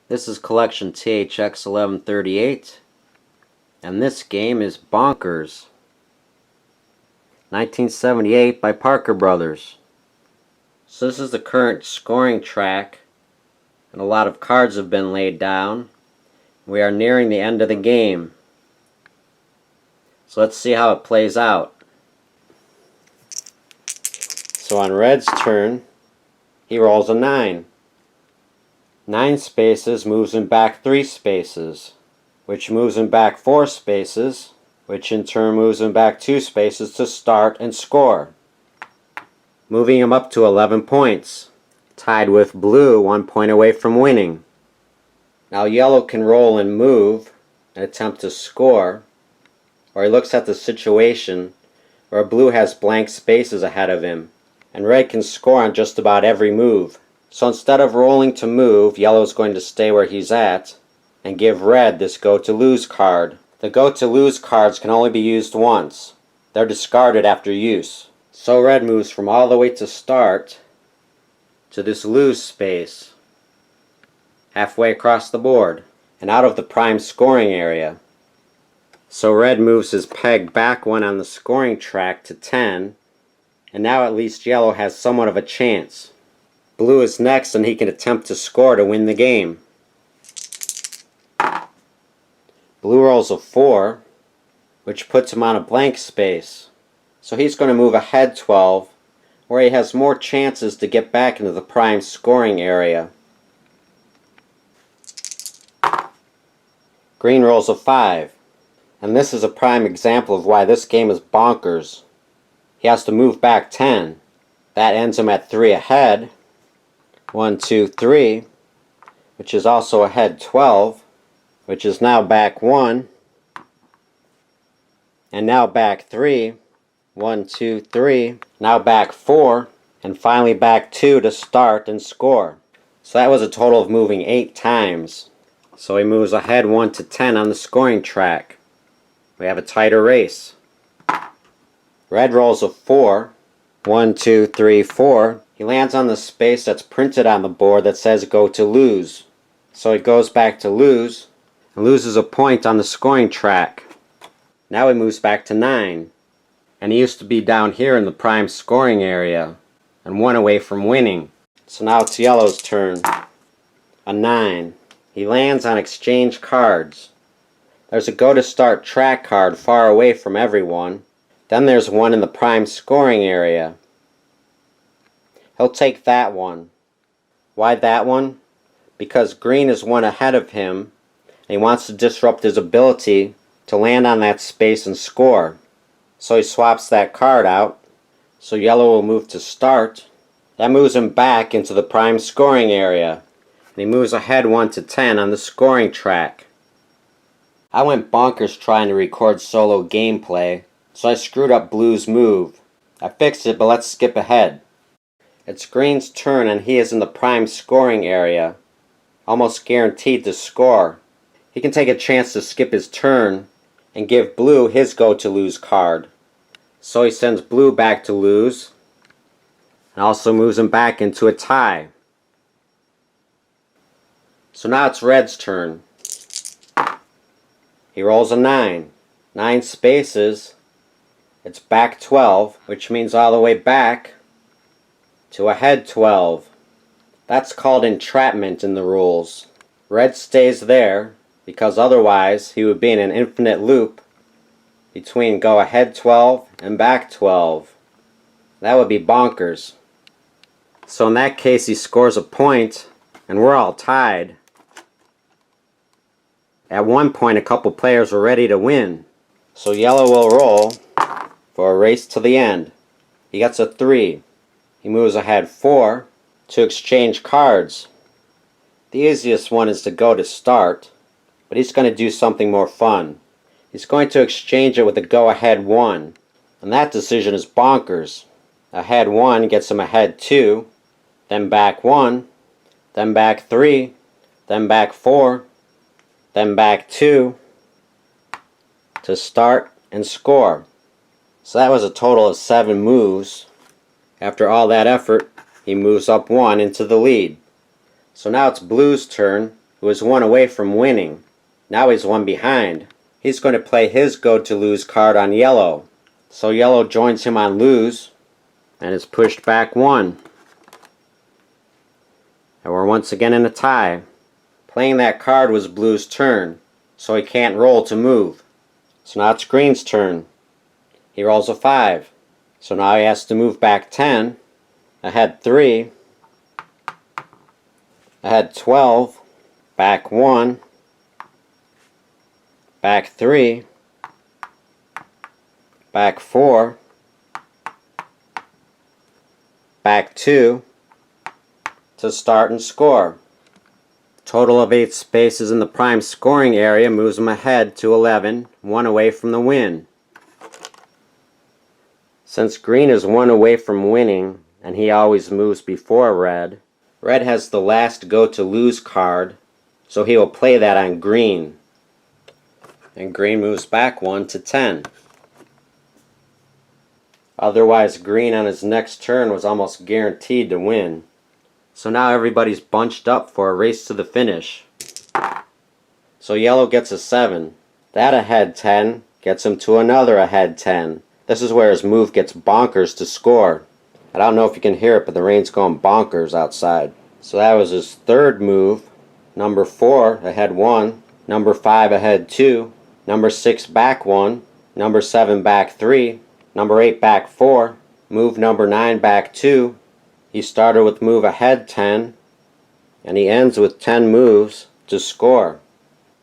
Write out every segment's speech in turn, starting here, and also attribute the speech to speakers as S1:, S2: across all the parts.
S1: This is collection THX1138, and this game is Bonkers, 1978 by Parker Brothers. So this is the current scoring track, and a lot of cards have been laid down. We are nearing the end of the game. So let's see how it plays out. So on Red's turn, he rolls a 9. 9 spaces moves him back 3 spaces, which moves him back 4 spaces, which in turn moves him back 2 spaces to start and score, moving him up to 11 points, tied with blue 1 point away from winning. Now yellow can roll and move and attempt to score, or he looks at the situation where blue has blank spaces ahead of him, and red can score on just about every move. So instead of rolling to move, yellow is going to stay where he's at and give red this go to lose card. The go to lose cards can only be used once. They're discarded after use. So red moves from all the way to start to this lose space, halfway across the board and out of the prime scoring area. So red moves his peg back one on the scoring track to 10, and now at least yellow has somewhat of a chance. Blue is next, and he can attempt to score to win the game. Blue rolls a 4, which puts him on a blank space. So he's going to move ahead 12, where he has more chances to get back into the prime scoring area. Green rolls a 5, and this is a prime example of why this game is bonkers. He has to move back 10. That ends him at 3 ahead. 1, 2, 3, which is also ahead 12, which is now back 1, and now back 3, 1, 2, 3, now back 4, and finally back 2 to start and score. So that was a total of moving 8 times. So he moves ahead 1 to 10 on the scoring track. We have a tighter race. Red rolls a 4, 1, 2, 3, 4. He lands on the space that's printed on the board that says go to lose. So he goes back to lose and loses a point on the scoring track. Now he moves back to 9. And he used to be down here in the prime scoring area and 1 away from winning. So now it's yellow's turn. A 9. He lands on exchange cards. There's a go to start track card far away from everyone. Then there's one in the prime scoring area. He'll take that one. Why that one? Because green is 1 ahead of him, and he wants to disrupt his ability to land on that space and score. So he swaps that card out. So yellow will move to start. That moves him back into the prime scoring area, and he moves ahead 1 to 10 on the scoring track. I went bonkers trying to record solo gameplay, so I screwed up blue's move. I fixed it, but let's skip ahead. It's green's turn, and he is in the prime scoring area, almost guaranteed to score. He can take a chance to skip his turn and give blue his go to lose card. So he sends blue back to lose and also moves him back into a tie. So now it's red's turn. He rolls a 9. 9 spaces. It's back 12, which means all the way back to ahead 12. That's called entrapment in the rules. Red stays there because otherwise he would be in an infinite loop between go ahead 12 and back 12. That would be bonkers. So in that case he scores a point and we're all tied. At one point a couple players were ready to win. So yellow will roll for a race to the end. He gets a 3. He moves ahead 4 to exchange cards. The easiest one is to go to start, but he's going to do something more fun. He's going to exchange it with a go ahead 1, and that decision is bonkers. Ahead 1 gets him ahead 2, then back 1, then back 3, then back 4, then back 2 to start and score. So that was a total of 7 moves. After all that effort, he moves up 1 into the lead. So now it's blue's turn, who is one away from winning. Now he's one behind. He's going to play his go-to-lose card on yellow. So yellow joins him on lose and is pushed back one. And we're once again in a tie. Playing that card was blue's turn, so he can't roll to move. So now it's green's turn. He rolls a 5. So now he has to move back 10, ahead 3, ahead 12, back 1, back 3, back 4, back 2, to start and score. Total of 8 spaces in the prime scoring area moves him ahead to 11, one away from the win. Since green is one away from winning, and he always moves before red, red has the last go-to-lose card, so he will play that on green. And green moves back 1 to 10. Otherwise, green on his next turn was almost guaranteed to win. So now everybody's bunched up for a race to the finish. So yellow gets a 7. That ahead 10 gets him to another ahead 10. This is where his move gets bonkers to score. I don't know if you can hear it, but the rain's going bonkers outside. So that was his third move. Number 4 ahead 1. Number 5 ahead 2. Number 6 back 1. Number 7 back 3. Number 8 back 4. Move number 9 back 2. He started with move ahead 10, and he ends with 10 moves to score,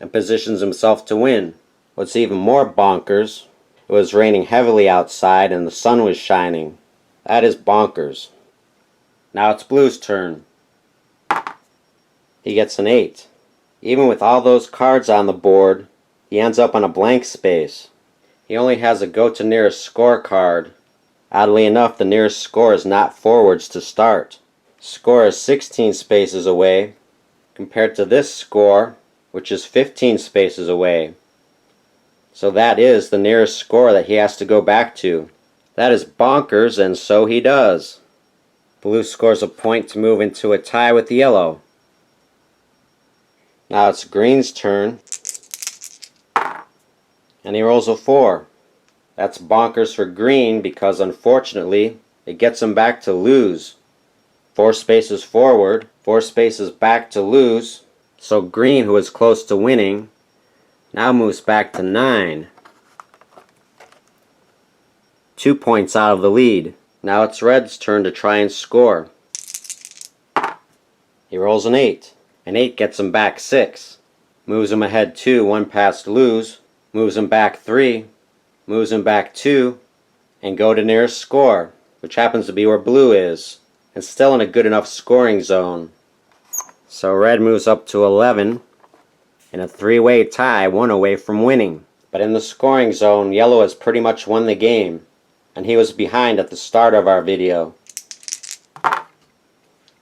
S1: and positions himself to win. What's even more bonkers, it was raining heavily outside and the sun was shining. That is bonkers. Now it's blue's turn. He gets an 8. Even with all those cards on the board, he ends up on a blank space. He only has a go to nearest score card. Oddly enough, the nearest score is not forwards to start. Score is 16 spaces away, compared to this score, which is 15 spaces away. So that is the nearest score that he has to go back to. That is bonkers, and so he does. Blue scores a point to move into a tie with yellow. Now it's green's turn, and he rolls a 4. That's bonkers for green because unfortunately it gets him back to lose. 4 spaces forward, 4 spaces back to lose. So green, who is close to winning, now moves back to 9. 2 points out of the lead. Now it's red's turn to try and score. He rolls an 8. An 8 gets him back 6. Moves him ahead 2, 1 past lose. Moves him back 3. Moves him back 2, and go to nearest score, which happens to be where blue is, and still in a good enough scoring zone. So red moves up to 11, in a 3-way tie, one away from winning. But in the scoring zone, yellow has pretty much won the game, and he was behind at the start of our video.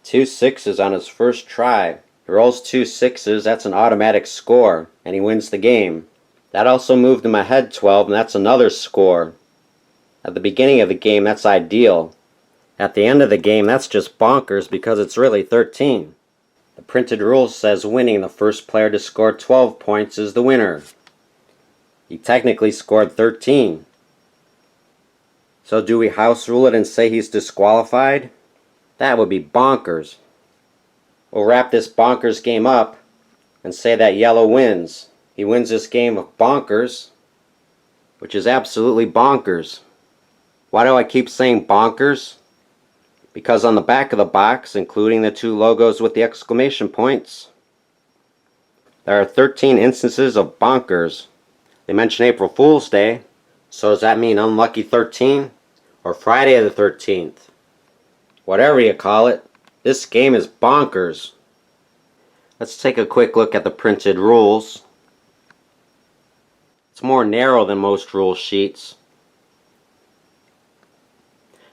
S1: 2 6s on his first try. He rolls 2 6s, that's an automatic score, and he wins the game. That also moved him ahead 12, and that's another score. At the beginning of the game, that's ideal. At the end of the game, that's just bonkers because it's really 13. The printed rule says winning the first player to score 12 points is the winner. He technically scored 13. So do we house rule it and say he's disqualified? That would be bonkers. We'll wrap this bonkers game up and say that yellow wins. He wins this game of bonkers, which is absolutely bonkers. Why do I keep saying bonkers? Because on the back of the box, including the 2 logos with the exclamation points, there are 13 instances of bonkers. They mention April Fool's Day, so does that mean Unlucky 13? Or Friday the 13th? Whatever you call it, this game is bonkers. Let's take a quick look at the printed rules. It's more narrow than most rule sheets.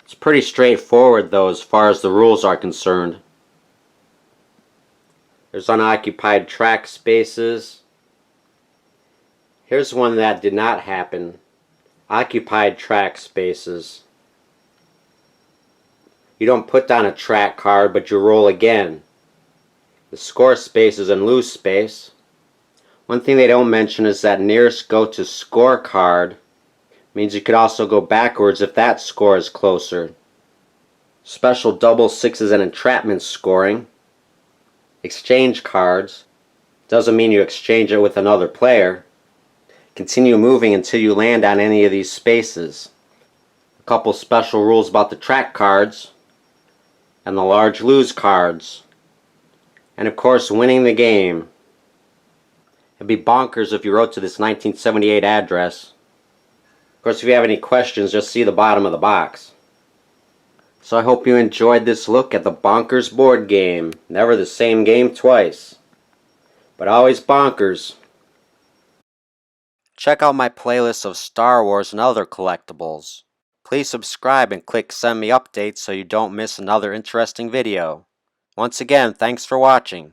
S1: It's pretty straightforward though as far as the rules are concerned. There's unoccupied track spaces. Here's one that did not happen. Occupied track spaces. You don't put down a track card, but you roll again. The score space is in lose space. One thing they don't mention is that nearest go to score card means you could also go backwards if that score is closer. Special double sixes and entrapment scoring. Exchange cards. Doesn't mean you exchange it with another player. Continue moving until you land on any of these spaces. A couple special rules about the track cards and the large lose cards. And of course, winning the game. It'd be bonkers if you wrote to this 1978 address. Of course, if you have any questions, just see the bottom of the box. So I hope you enjoyed this look at the Bonkers board game. Never the same game twice, but always bonkers. Check out my playlist of Star Wars and other collectibles. Please subscribe and click send me updates so you don't miss another interesting video. Once again, thanks for watching.